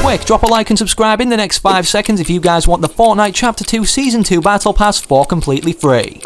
Quick, drop a like and subscribe in the next 5 seconds if you guys want the Fortnite Chapter 2 Season 2 Battle Pass for completely free.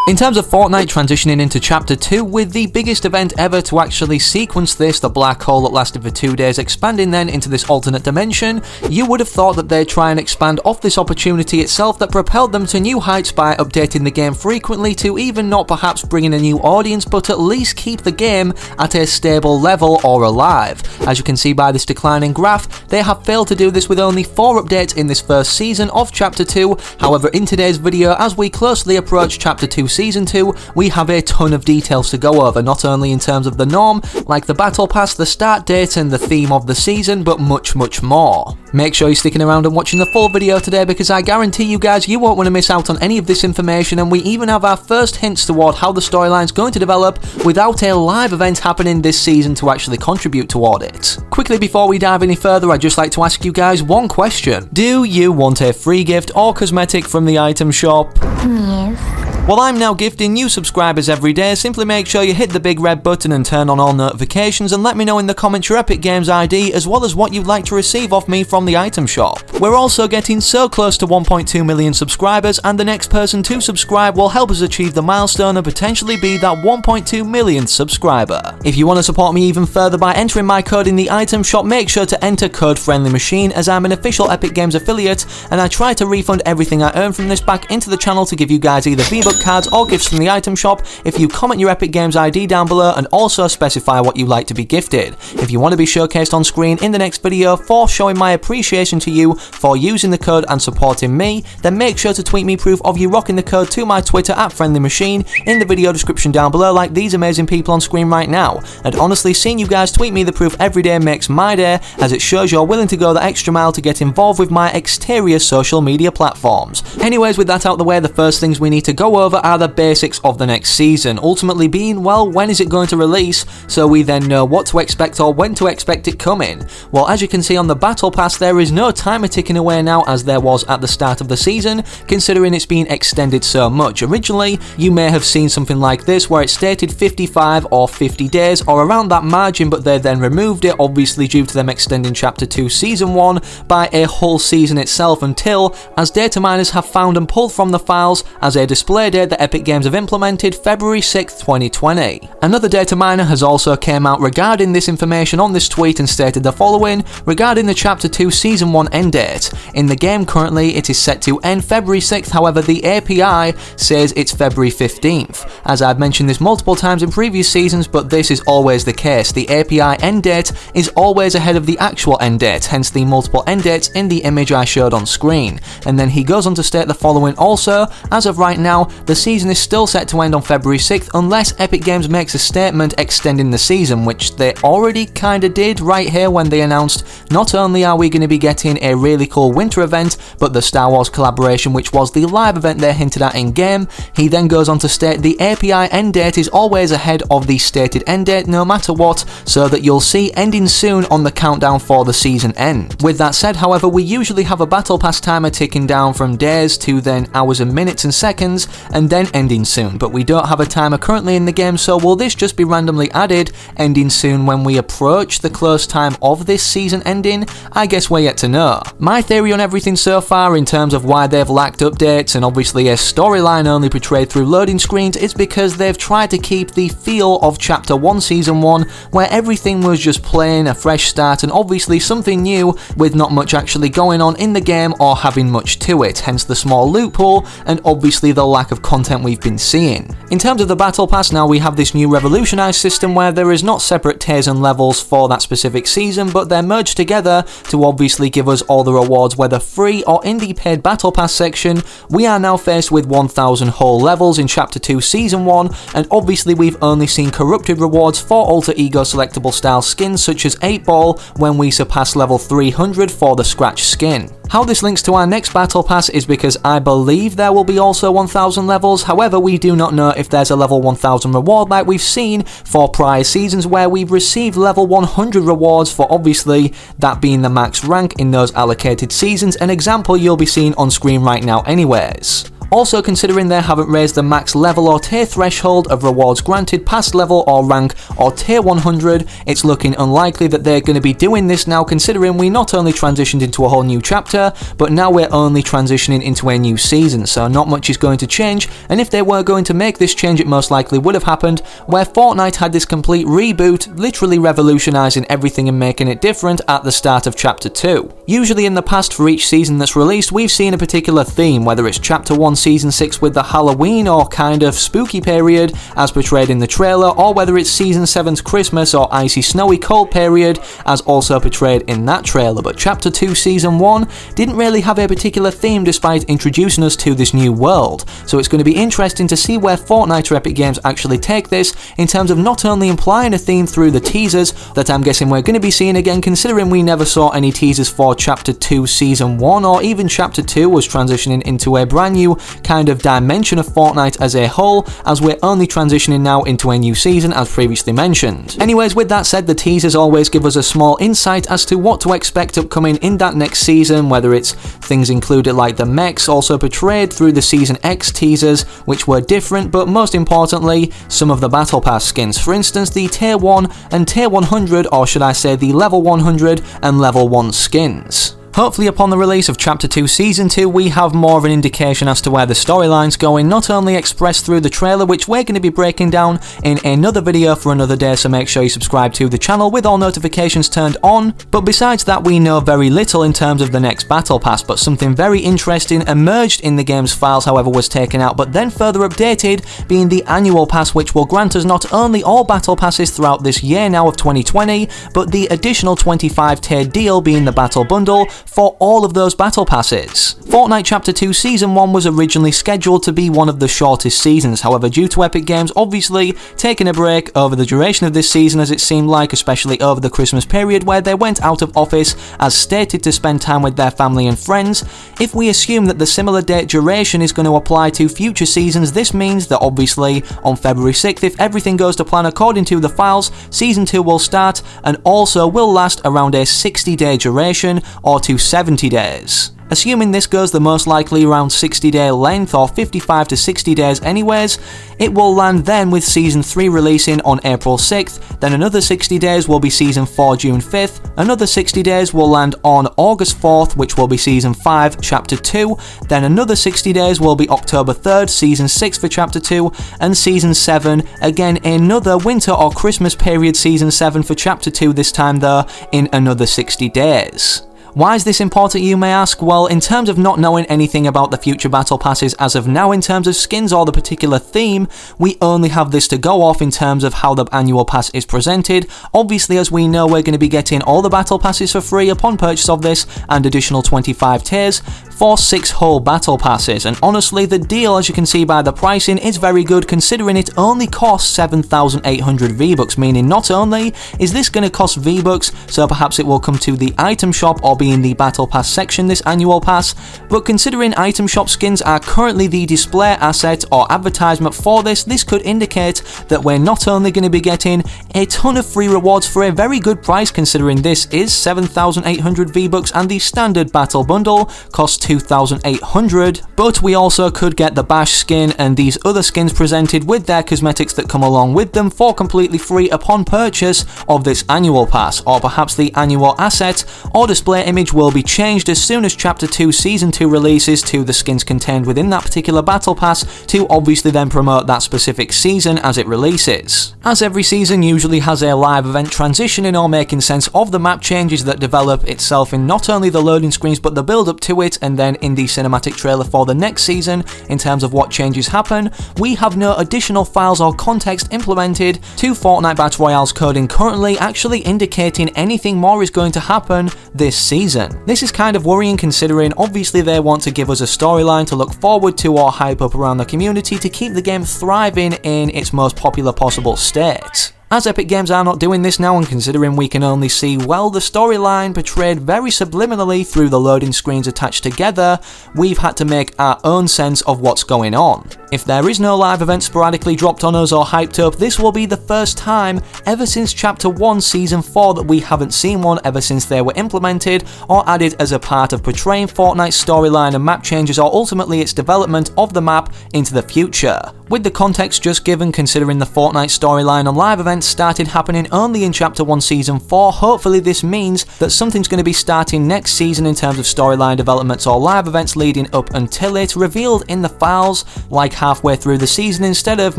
In terms of Fortnite transitioning into Chapter 2, with the biggest event ever to actually sequence this, the black hole that lasted for 2 days, expanding then into this alternate dimension, you would have thought that they'd try and expand off this opportunity itself that propelled them to new heights by updating the game frequently to even not perhaps bring in a new audience, but at least keep the game at a stable level or alive. As you can see by this declining graph, they have failed to do this with only 4 updates in this first season of Chapter 2. However, in today's video, as we closely approach Chapter 2 Season 2, we have a ton of details to go over, not only in terms of the norm, like the battle pass, the start date and the theme of the season, but much more. Make sure you're sticking around and watching the full video today, because I guarantee you guys you won't want to miss out on any of this information, and we even have our first hints toward how the storyline's going to develop without a live event happening this season to actually contribute toward it. Quickly before we dive any further, I'd just like to ask you guys one question. Do you want a free gift or cosmetic from the item shop? Yes. Well, I'm now gifting new subscribers every day. Simply make sure you hit the big red button and turn on all notifications, and let me know in the comments your Epic Games ID as well as what you'd like to receive off me from the item shop. We're also getting so close to 1.2 million subscribers, and the next person to subscribe will help us achieve the milestone and potentially be that 1.2 millionth subscriber. If you want to support me even further by entering my code in the item shop, make sure to enter code FriendlyMachine, as I'm an official Epic Games affiliate, and I try to refund everything I earn from this back into the channel to give you guys either V-Bucks cards or gifts from the item shop if you comment your Epic Games ID down below and also specify what you like to be gifted. If you want to be showcased on screen in the next video for showing my appreciation to you for using the code and supporting me, then make sure to tweet me proof of you rocking the code to my Twitter at FriendlyMachine in the video description down below, like these amazing people on screen right now. And honestly, seeing you guys tweet me the proof every day makes my day, as it shows you're willing to go the extra mile to get involved with my exterior social media platforms. Anyways, with that out the way, the first things we need to go over are the basics of the next season, ultimately being, well, when is it going to release, so we then know what to expect or when to expect it coming. Well, as you can see on the battle pass, there is no timer ticking away now as there was at the start of the season, considering it's been extended so much. Originally, you may have seen something like this where it stated 55 or 50 days or around that margin, but they then removed it, obviously due to them extending Chapter 2 Season 1 by a whole season itself, until, as data miners have found and pulled from the files, as a display date that Epic Games have implemented February 6th, 2020. Another data miner has also came out regarding this information on this tweet and stated the following regarding the Chapter 2 Season 1 end date. In the game currently it is set to end February 6th, however the API says it's February 15th. As I've mentioned this multiple times in previous seasons, but this is always the case. The API end date is always ahead of the actual end date, hence the multiple end dates in the image I showed on screen. And then he goes on to state the following also: as of right now, the season is still set to end on February 6th unless Epic Games makes a statement extending the season, which they already kinda did right here when they announced not only are we going to be getting a really cool winter event, but the Star Wars collaboration, which was the live event they hinted at in game. He then goes on to state the API end date is always ahead of the stated end date no matter what, so that you'll see ending soon on the countdown for the season end. With that said, however, we usually have a battle pass timer ticking down from days to then hours and minutes and seconds, and then ending soon, but we don't have a timer currently in the game, so will this just be randomly added, ending soon when we approach the close time of this season ending? I guess we're yet to know. My theory on everything so far in terms of why they've lacked updates and obviously a storyline only portrayed through loading screens is because they've tried to keep the feel of Chapter 1 Season 1, where everything was just plain, a fresh start, and obviously something new with not much actually going on in the game or having much to it, hence the small loophole and obviously the lack of content we've been seeing. In terms of the battle pass, now we have this new revolutionized system where there is not separate tiers and levels for that specific season, but they're merged together to obviously give us all the rewards, whether free or in the paid battle pass section. We are now faced with 1000 whole levels in Chapter 2 Season 1, and obviously we've only seen corrupted rewards for alter ego selectable style skins such as 8-Ball when we surpass level 300 for the Scratch skin. How this links to our next battle pass is because I believe there will be also 1000 levels, however we do not know if there's a level 1000 reward like we've seen for prior seasons where we've received level 100 rewards, for obviously that being the max rank in those allocated seasons, an example you'll be seeing on screen right now anyways. Also, considering they haven't raised the max level or tier threshold of rewards granted past level or rank or tier 100, it's looking unlikely that they're going to be doing this now, considering we not only transitioned into a whole new chapter, but now we're only transitioning into a new season, so not much is going to change. And if they were going to make this change, it most likely would have happened where Fortnite had this complete reboot, literally revolutionizing everything and making it different at the start of Chapter 2. Usually in the past, for each season that's released, we've seen a particular theme, whether it's Chapter 1 Season 6 with the Halloween or kind of spooky period as portrayed in the trailer, or whether it's Season 7's Christmas or icy snowy cold period as also portrayed in that trailer. But Chapter 2 Season 1 didn't really have a particular theme despite introducing us to this new world, so it's going to be interesting to see where Fortnite or Epic Games actually take this in terms of not only implying a theme through the teasers that I'm guessing we're going to be seeing again, considering we never saw any teasers for Chapter 2 Season 1, or even Chapter 2 was transitioning into a brand new kind of dimension of Fortnite as a whole, as we're only transitioning now into a new season as previously mentioned. Anyways, with that said, the teasers always give us a small insight as to what to expect upcoming in that next season, whether it's things included like the mechs also portrayed through the Season X teasers, which were different, but most importantly, some of the Battle Pass skins. For instance, the Tier 1 and Tier 100, or should I say the Level 100 and Level 1 skins. Hopefully upon the release of Chapter 2 Season 2, we have more of an indication as to where the storyline's going, not only expressed through the trailer, which we're going to be breaking down in another video for another day, so make sure you subscribe to the channel with all notifications turned on, but besides that we know very little in terms of the next Battle Pass, but something very interesting emerged in the game's files, however was taken out but then further updated, being the Annual Pass, which will grant us not only all Battle Passes throughout this year now of 2020, but the additional 25 tier deal being the Battle Bundle for all of those Battle Passes. Fortnite Chapter 2 Season 1 was originally scheduled to be one of the shortest seasons, however due to Epic Games obviously taking a break over the duration of this season, as it seemed like, especially over the Christmas period where they went out of office as stated to spend time with their family and friends, if we assume that the similar date duration is going to apply to future seasons, this means that obviously on February 6th, if everything goes to plan according to the files, Season 2 will start and also will last around a 60-day duration or to 70 days. Assuming this goes the most likely around 60-day length or 55 to 60 days anyways, it will land then with Season 3 releasing on April 6th, then another 60 days will be Season 4 June 5th, another 60 days will land on August 4th, which will be Season 5 Chapter 2, then another 60 days will be October 3rd, Season 6 for Chapter 2, and Season 7, again another winter or Christmas period Season 7 for Chapter 2, this time though in another 60 days. Why is this important, you may ask? Well, in terms of not knowing anything about the future Battle Passes as of now in terms of skins or the particular theme, we only have this to go off in terms of how the Annual Pass is presented. Obviously, as we know, we're going to be getting all the Battle Passes for free upon purchase of this and additional 25 tiers for 6 whole Battle Passes, and honestly the deal, as you can see by the pricing, is very good considering it only costs 7,800 V-Bucks, meaning not only is this going to cost V-Bucks, so perhaps it will come to the item shop or be in the Battle Pass section, this Annual Pass, but considering item shop skins are currently the display asset or advertisement for this could indicate that we're not only going to be getting a ton of free rewards for a very good price, considering this is 7,800 V-Bucks and the standard Battle Bundle costs 2,800, but we also could get the Bash skin and these other skins presented with their cosmetics that come along with them for completely free upon purchase of this Annual Pass, or perhaps the annual asset or display image will be changed as soon as Chapter 2 Season 2 releases to the skins contained within that particular Battle Pass to obviously then promote that specific season as it releases. As every season usually has a live event transitioning or making sense of the map changes that develop itself in not only the loading screens but the build up to it, and then in the cinematic trailer for the next season in terms of what changes happen, we have no additional files or context implemented to Fortnite Battle Royale's coding currently actually indicating anything more is going to happen this season. This is kind of worrying considering obviously they want to give us a storyline to look forward to or hype up around the community to keep the game thriving in its most popular possible state. As Epic Games are not doing this now, and considering we can only see, well, the storyline portrayed very subliminally through the loading screens attached together, we've had to make our own sense of what's going on. If there is no live event sporadically dropped on us or hyped up, this will be the first time ever since Chapter 1 Season 4 that we haven't seen one ever since they were implemented or added as a part of portraying Fortnite's storyline and map changes, or ultimately its development of the map into the future. With the context just given, considering the Fortnite storyline and live events started happening only in Chapter 1 Season 4, hopefully this means that something's going to be starting next season in terms of storyline developments or live events leading up until it, revealed in the files like halfway through the season instead of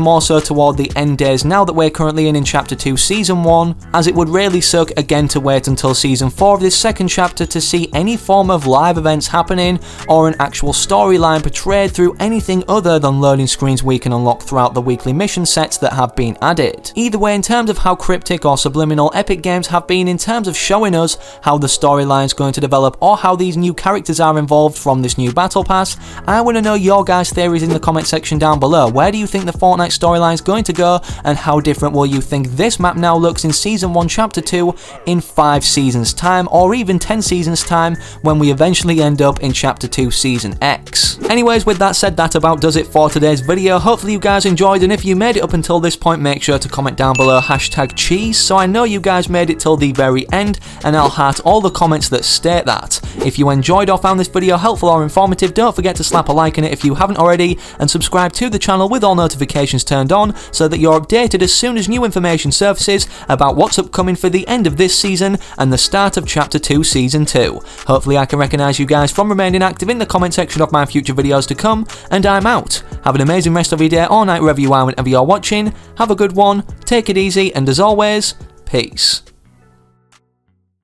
more so toward the end days now that we're currently in Chapter 2 Season 1, as it would really suck again to wait until Season 4 of this second chapter to see any form of live events happening or an actual storyline portrayed through anything other than loading screens we can unlock throughout the weekly mission sets that have been added. Either way, in terms of how cryptic or subliminal Epic Games have been in terms of showing us how the storyline is going to develop or how these new characters are involved from this new battle pass, I want to know your guys' theories in the comment section down below. Where do you think the Fortnite storyline is going to go, and how different will you think this map now looks in Season 1 Chapter 2 in 5 seasons time, or even 10 seasons time when we eventually end up in Chapter 2 Season X? Anyways, with that said, that about does it for today's video. Hopefully you guys enjoyed, and if you made it up until this point, make sure to comment down below #cheese so I know you guys made it till the very end, and I'll heart all the comments that state that. If you enjoyed or found this video helpful or informative, don't forget to slap a like in it if you haven't already, and subscribe to the channel with all notifications turned on so that you're updated as soon as new information surfaces about what's upcoming for the end of this season and the start of Chapter 2 Season 2. Hopefully I can recognise you guys from remaining active in the comment section of my future videos to come, and I'm out. Have an amazing rest of your day or night wherever you are whenever you're watching. Have a good one, take it easy, and as always, peace.